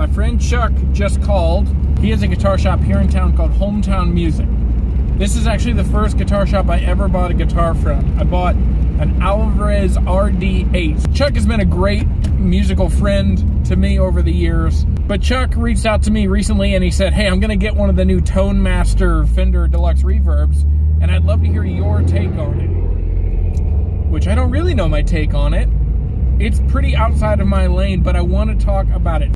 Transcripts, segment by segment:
My friend Chuck just called. He has a guitar shop here in town called Hometown Music. This is actually the first guitar shop I ever bought a guitar from. I bought an Alvarez RD8. Chuck has been a great musical friend to me over the years, but Chuck reached out to me recently and he said, hey, I'm gonna get one of the new Tonemaster Fender Deluxe reverbs, and I'd love to hear your take on it. Which I don't really know my take on it. It's pretty outside of my lane, but I want to talk about it.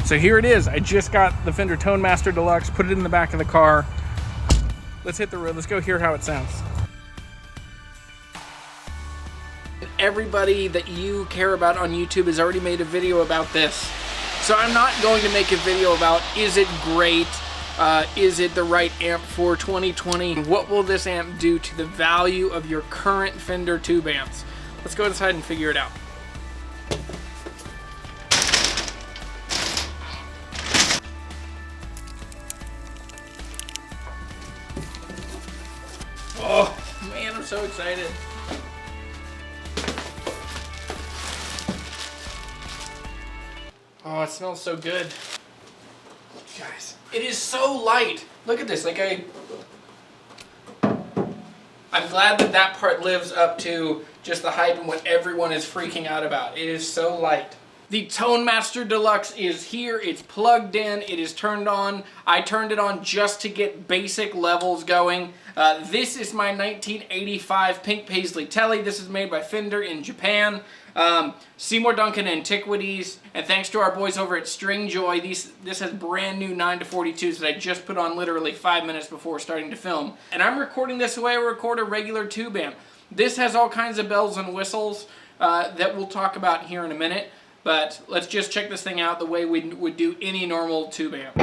So here it is. I just got the Fender Tonemaster Deluxe, put it in the back of the car. Let's hit the road. Let's go hear how it sounds. Everybody that you care about on YouTube has already made a video about this. So I'm not going to make a video about, is it great? Is it the right amp for 2020? What will this amp do to the value of your current Fender Tube Amps? Let's go inside and figure it out. Oh man, I'm so excited. Oh, it smells so good. Guys, it is so light. Look at this, like I'm glad that that part lives up to just the hype and what everyone is freaking out about. It is so light. The Tonemaster Deluxe is here. It's plugged in. It is turned on. I turned it on just to get basic levels going. This is my 1985 Pink Paisley Telly. This is made by Fender in Japan. Seymour Duncan Antiquities. And thanks to our boys over at Stringjoy, this has brand new 9-42s that I just put on literally 5 minutes before starting to film. And I'm recording this the way I record a regular tube amp. This has all kinds of bells and whistles that we'll talk about here in a minute. But let's just check this thing out the way we would do any normal tube amp.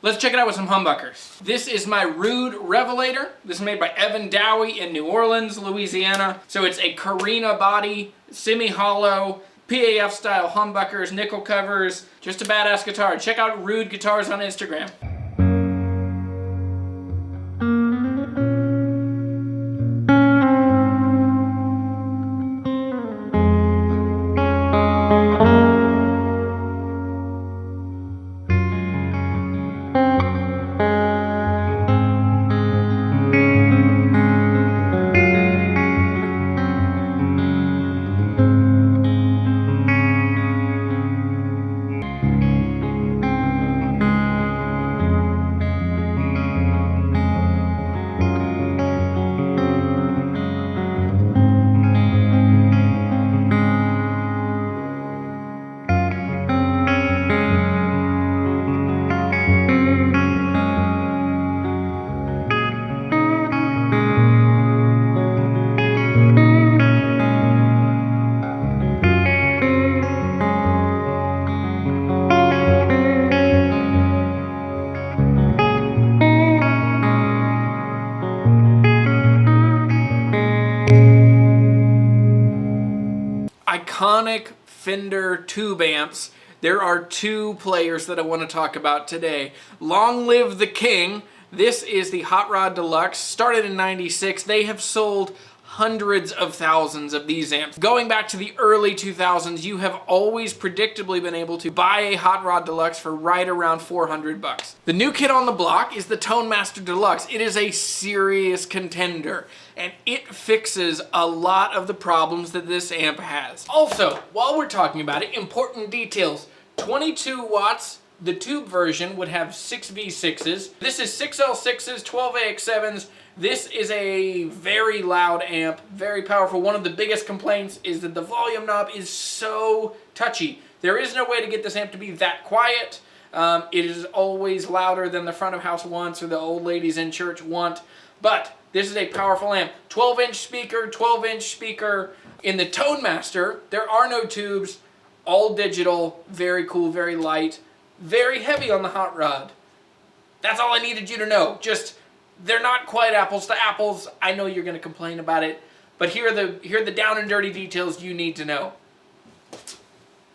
Let's check it out with some humbuckers. This is my Rude Revelator. This is made by Evan Dowie in New Orleans, Louisiana. So it's a Carina body, semi-hollow, PAF style humbuckers, nickel covers, just a badass guitar. Check out Rude Guitars on Instagram. iconic Fender Tube Amps, there are two players that I want to talk about today. Long live the king. This is the Hot Rod Deluxe, started in '96. They have sold hundreds of thousands of these amps. Going back to the early 2000s, you have always predictably been able to buy a Hot Rod Deluxe for right around 400 bucks. The new kid on the block is the Tonemaster Deluxe. It is a serious contender, and it fixes a lot of the problems that this amp has. Also, while we're talking about it, important details. 22 watts. The tube version would have 6 V6s. This is 6 L6s, 12 AX7s. This is a very loud amp, very powerful. One of the biggest complaints is that the volume knob is so touchy. There is no way to get this amp to be that quiet. It is always louder than the front of house wants or the old ladies in church want. But this is a powerful amp. 12-inch speaker, 12-inch speaker. In the Tonemaster, there are no tubes, all digital, very cool, very light. Very heavy on the hot rod. That's all I needed you to know. Just, they're not quite apples to apples. I know you're going to complain about it, but here are the down and dirty details you need to know.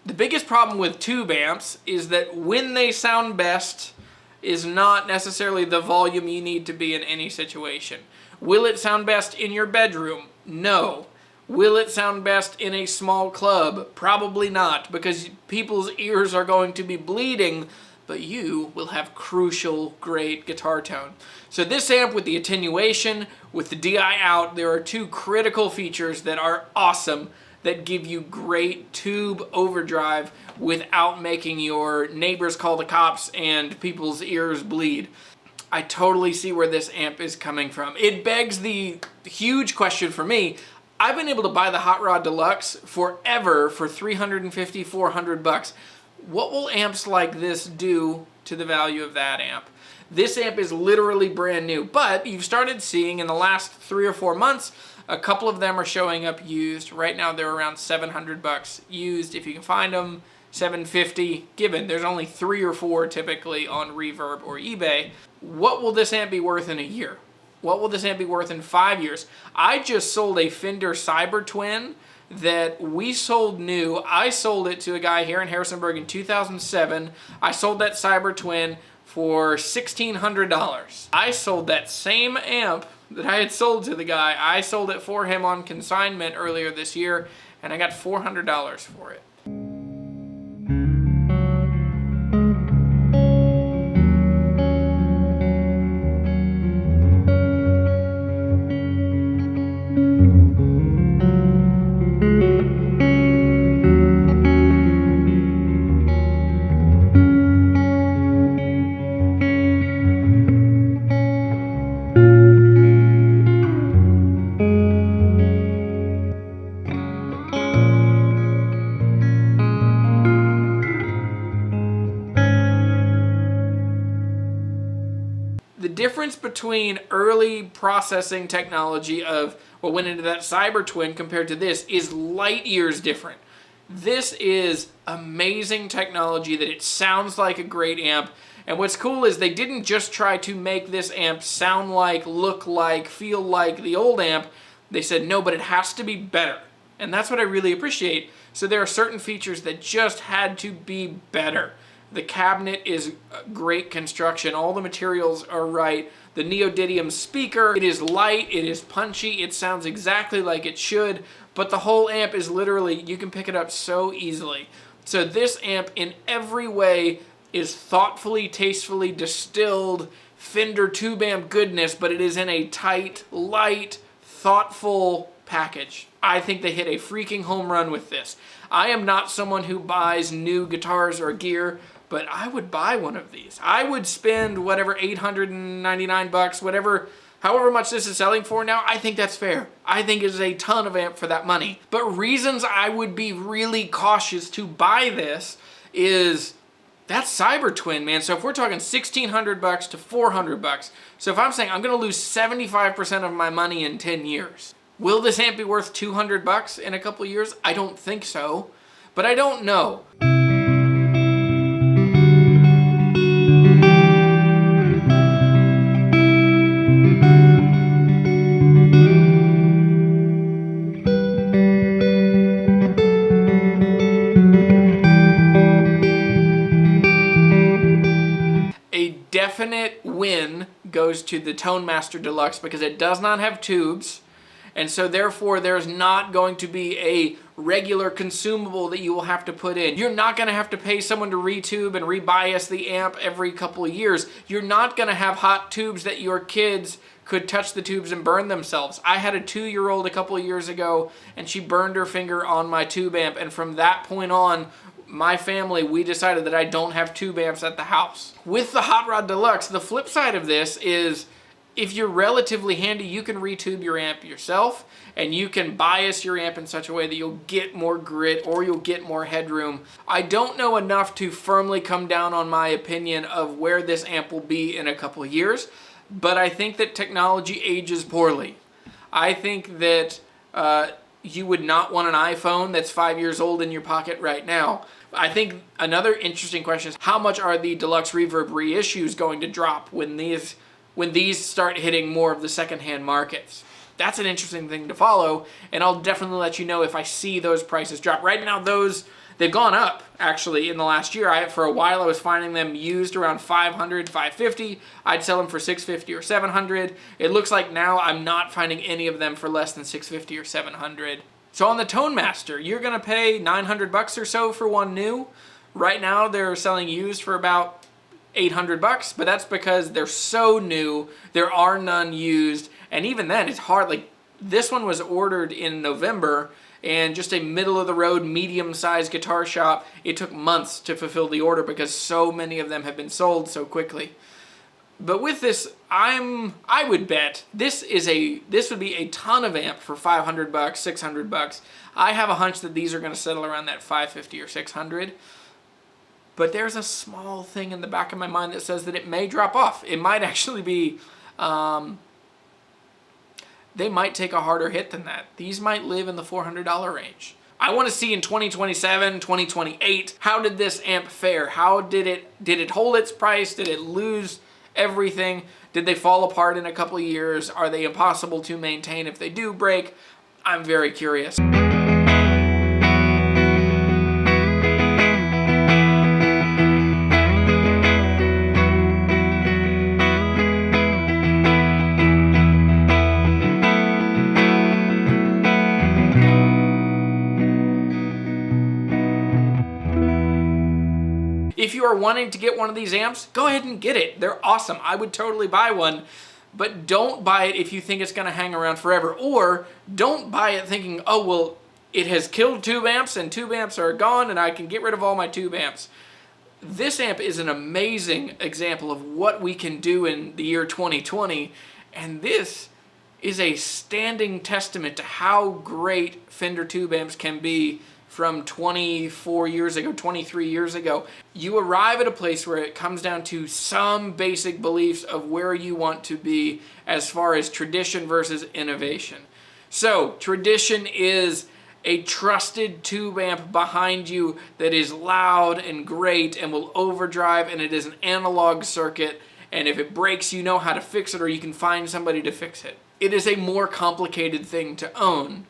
The biggest problem with tube amps is that when they sound best is not necessarily the volume you need to be in any situation. Will it sound best in your bedroom? No. Will it sound best in a small club? Probably not, because people's ears are going to be bleeding, but you will have crucial, great guitar tone. So this amp with the attenuation, with the DI out, there are two critical features that are awesome that give you great tube overdrive without making your neighbors call the cops and people's ears bleed. I totally see where this amp is coming from. It begs the huge question for me. I've been able to buy the Hot Rod Deluxe forever for $350, $400. What will amps like this do to the value of that amp? This amp is literally brand new, but you've started seeing in the last 3 or 4 months, a couple of them are showing up used. Right now they're around $700 used. If you can find them, $750 given. There's only 3 or 4 typically on Reverb or eBay. What will this amp be worth in a year? What will this amp be worth in 5 years? I just sold a Fender Cyber Twin that we sold new. I sold it to a guy here in Harrisonburg in 2007. I sold that Cyber Twin for $1,600. I sold that same amp that I had sold to the guy. I sold it for him on consignment earlier this year, and I got $400 for it. The difference between early processing technology of what went into that Cyber Twin compared to this is light years different. This is amazing technology that it sounds like a great amp. And what's cool is they didn't just try to make this amp sound like, look like, feel like the old amp. They said, no, but it has to be better. And that's what I really appreciate. So there are certain features that just had to be better. The cabinet is great construction. All the materials are right. The neodymium speaker, it is light, it is punchy, it sounds exactly like it should, but the whole amp is literally, you can pick it up so easily. So this amp in every way is thoughtfully, tastefully distilled Fender Tube Amp goodness, but it is in a tight, light, thoughtful package. I think they hit a freaking home run with this. I am not someone who buys new guitars or gear, but I would buy one of these. I would spend whatever, $899, whatever, however much this is selling for now. I think that's fair. I think it is a ton of amp for that money. But reasons I would be really cautious to buy this is that Cyber Twin, man. So if we're talking $1,600 to $400, so if I'm saying I'm gonna lose 75% of my money in 10 years, will this amp be worth $200 in a couple years? I don't think so, but I don't know. definite win goes to the Tonemaster Deluxe because it does not have tubes, and so therefore there's not going to be a regular consumable that you will have to put in. You're not going to have to pay someone to retube and rebias the amp every couple of years. You're not going to have hot tubes that your kids could touch the tubes and burn themselves. I had a 2-year-old a couple of years ago, and she burned her finger on my tube amp, and from that point on, my family, we decided that I don't have tube amps at the house. With the Hot Rod Deluxe, the flip side of this is if you're relatively handy, you can retube your amp yourself, and you can bias your amp in such a way that you'll get more grit or you'll get more headroom. I don't know enough to firmly come down on my opinion of where this amp will be in a couple of years, but I think that technology ages poorly. I think that you would not want an iPhone that's 5 years old in your pocket right now. I think another interesting question is how much are the Deluxe Reverb reissues going to drop when these start hitting more of the secondhand markets? That's an interesting thing to follow, and I'll definitely let you know if I see those prices drop. Right now, they've gone up, actually, in the last year. For a while, I was finding them used around $500, $550. I'd sell them for $650 or $700. It looks like now I'm not finding any of them for less than $650 or $700. So on the Tonemaster, you're going to pay $900 or so for one new. Right now, they're selling used for about $800, but that's because they're so new, there are none used, and even then, it's hard. Like, this one was ordered in November, and just a middle-of-the-road, medium-sized guitar shop, it took months to fulfill the order because so many of them have been sold so quickly. But with this, I would bet this would be a ton of amp for $500, $600. I have a hunch that these are going to settle around that $550 or $600. But there's a small thing in the back of my mind that says that it may drop off. It might actually be, they might take a harder hit than that. These might live in the $400 range. I want to see in 2027, 2028, how did this amp fare? How did it hold its price? Did it lose everything? Did they fall apart in a couple of years? Are they impossible to maintain if they do break? I'm very curious. If you are wanting to get one of these amps, go ahead and get it. They're awesome. I would totally buy one, but don't buy it if you think it's going to hang around forever. Or don't buy it thinking, oh, well, it has killed tube amps and tube amps are gone and I can get rid of all my tube amps. This amp is an amazing example of what we can do in the year 2020, and this is a standing testament to how great Fender tube amps can be from 24 years ago, 23 years ago. You arrive at a place where it comes down to some basic beliefs of where you want to be as far as tradition versus innovation. So, tradition is a trusted tube amp behind you that is loud and great and will overdrive, and it is an analog circuit, and if it breaks, you know how to fix it or you can find somebody to fix it. It is a more complicated thing to own,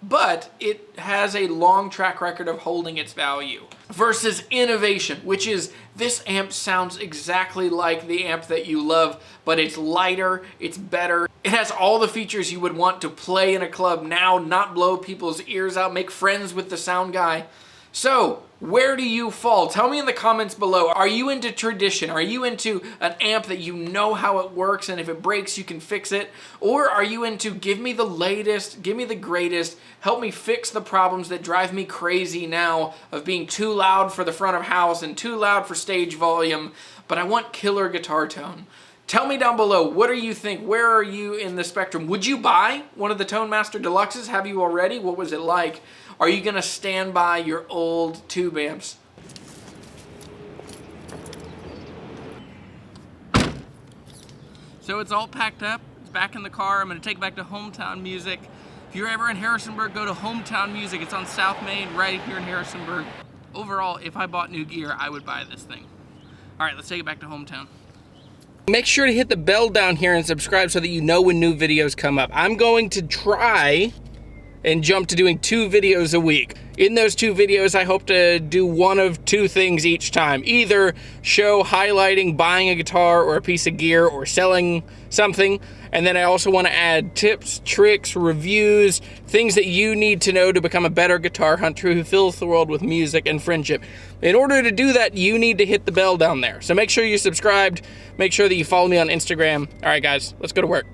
but it has a long track record of holding its value. Versus innovation, which is this amp sounds exactly like the amp that you love, but it's lighter, it's better. It has all the features you would want to play in a club now, not blow people's ears out, make friends with the sound guy. So, where do you fall? Tell me in the comments below. Are you into tradition? Are you into an amp that you know how it works and if it breaks you can fix it? Or are you into give me the latest, give me the greatest, help me fix the problems that drive me crazy now of being too loud for the front of house and too loud for stage volume, but I want killer guitar tone? Tell me down below, what do you think? Where are you in the spectrum? Would you buy one of the Tonemaster Deluxes? Have you already? What was it like? Are you going to stand by your old tube amps? So it's all packed up. It's back in the car. I'm going to take it back to Hometown Music. If you're ever in Harrisonburg, go to Hometown Music. It's on South Main, right here in Harrisonburg. Overall, if I bought new gear, I would buy this thing. All right, let's take it back to Hometown. Make sure to hit the bell down here and subscribe so that you know when new videos come up. I'm going to try and jump to doing 2 videos a week. In those 2 videos, I hope to do one of 2 things each time. Either show highlighting buying a guitar or a piece of gear or selling something, and then I also want to add tips, tricks, reviews, things that you need to know to become a better guitar hunter who fills the world with music and friendship. In order to do that, you need to hit the bell down there. So make sure you're subscribed, make sure that you follow me on Instagram. All right, guys, let's go to work.